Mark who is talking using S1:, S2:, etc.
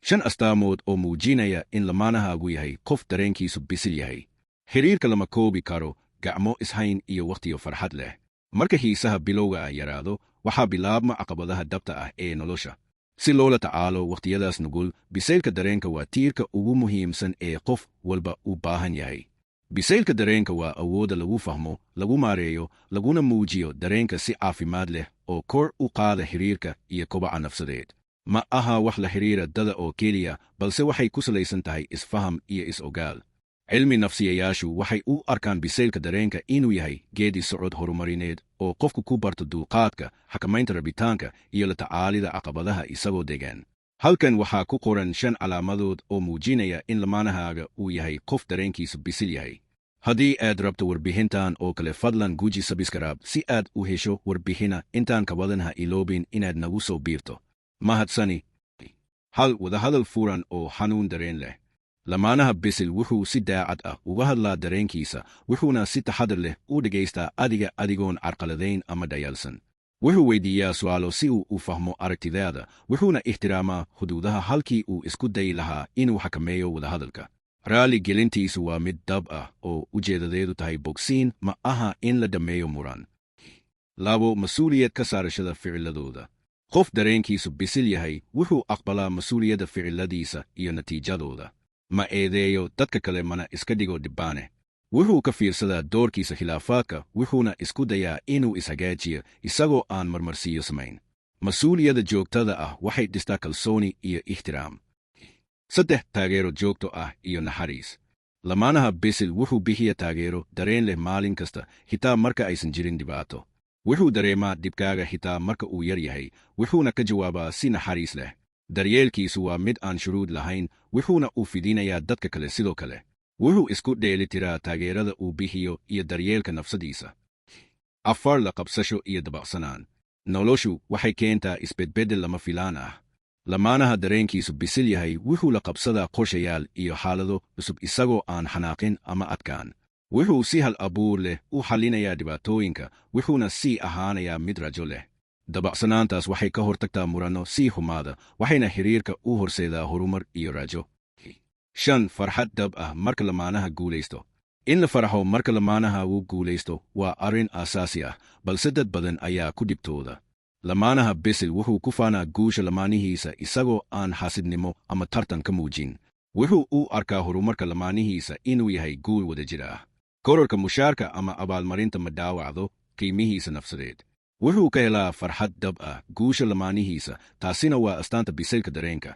S1: 5 astaamood oo muujinaya in lamaanahaagu yahay qof dareenkiisu bisil yahay. Xiriirka lama koobi karo, gacmo, is-hayn iyo waqtiyo farxad leh. Marka xiisaha bilowga yaraado, waxaa bilaabma caqabadaha dhabta ah ee nolosha. Si loola tacaalo waqtiyadaas nugul, bisaylka dareenka waa tiirka ugu muhiimsan ee qof walba u baahan yahay. Bisaylka dareenka waa awoodda lagu fahmo, lagu maareeyo, laguna muujiyo dareenka si caafimaad leh oo kor u qaada xiriirka iyo kobaca nafsadeed. Ma aha wax la xiriira dada oo keliya, balse waxay ku salaysan tahay is-faham iyo is-ogaal. Cilmi-nafsiyayaashu waxay u arkaan bisaylka dareenka inuu yahay geeddi-socod horumarineed oo qofku ku barto dulqaadka, xakamaynta rabitaanka iyo la tacaalida caqabadaha isagoo degan. Halkan waxaa ku qoran 5 calaamadood oo muujinaya in lamaanahaaga uu yahay qof dareenkiisu bisil yahay. Haddii aad rabto warbixintan oo kale, fadlan guji subscribe si aad u hesho warbixina intaan ka badan ha iloobin inaad nagu soo biirto. Mahadsani. Wadahadal furan oo xanuun dareen leh. Lamaanaha bisil wuxuu si daacad ah uga hadlaa dareenkiisa, wuxuuna si taxadar leh u dhegaystaa adigoon carqaladayn ama dayalsan. Wuxuu weydiiyaa su'aalo si uu u fahmo aragtidaada, wuxuuna ixtiraamaa xuduudaha halkii uu isku dayi lahaa inuu xakameeyo wadahadalka. Raali gelintiisu waa mid dhab ah oo ujeedadeedu tahay bogsiin, ma aha in la dhammeeyo muran. 2 Mas'uuliyad ka saarashada ficiladooda. Qof dareenkiisu bisil yahay wuxuu aqbalaa mas'uuliyadda ficiladiisa iyo natiijadooda. Ma eedeeyo dadka kale, mana iska dhigo dhibbaane. Wuxuu ka fiirsadaa doorkiisa khilaafaadka, wuxuuna isku dayaa inuu ishagaajiyo isagoo aan marmarsiiyo samayn. Mas'uuliyadda joogtada ah waxay dhistaa kalsooni iyo ixtiraam. 3 Taageero joogto ah iyo naxariis. Lamaanaha bisil wuxuu bixiya taageero dareen leh maalin kasta, xitaa marka aysan jirin dhibaato. Wuxuu dareemaa dhibkaaga xitaa marka uu yar yahay, wuxuuna ka jawaabaa si naxariis leh. Daryeelkiisu waa mid aan shuruud lahayn, wuxuuna u fidinayaa dadka kale sidoo kale. Wuxuu isku dheelitiraa taageerada uu bixiyo iyo daryeelka nafsadiisa. 4 La qabsasho iyo dabacsanaan. Noloshu waxay keentaa isbedbeddel lama filaan ah. Lamaanaha dareenkiisu bisil yahay wuxuu la qabsadaa qorshayaal iyo xaalado cusub isagoo aan xanaaqin ama adkaan. Wuxuu si hal abuur leh u xallinayaa dhibaatooyinka, wuxuuna sii ahaanayaa mid rajo leh. Dabacsanaantaas waxay ka hortagtaa muranno sii xumaada, waxayna xiriirka u horseedaa horumar iyo rajo. 5 Farxad dhab ah marka lamaanaha guulaysto. In la farxo marka lamaanaha uu guulaysto waa arrin aasaasi ah, balse dad badan ayaa ku dhibtooda. Lamaanaha bisil wuxuu ku faanaa guusha lamaanihiisa isagoo aan xaasidnimo ama tartan ka muujin. Wuxuu u arkaa horumarka lamaanihiisa inuu yahay guul wadajir ah. Kororka mushaarka ama abaalmarinta ma dhaawacdo qiimihiisa nafsadeed. Wuxuu ka helaa farxad dhab ah guusha lamaanihiisa, taasina waa astaanta bisaylka dareenka.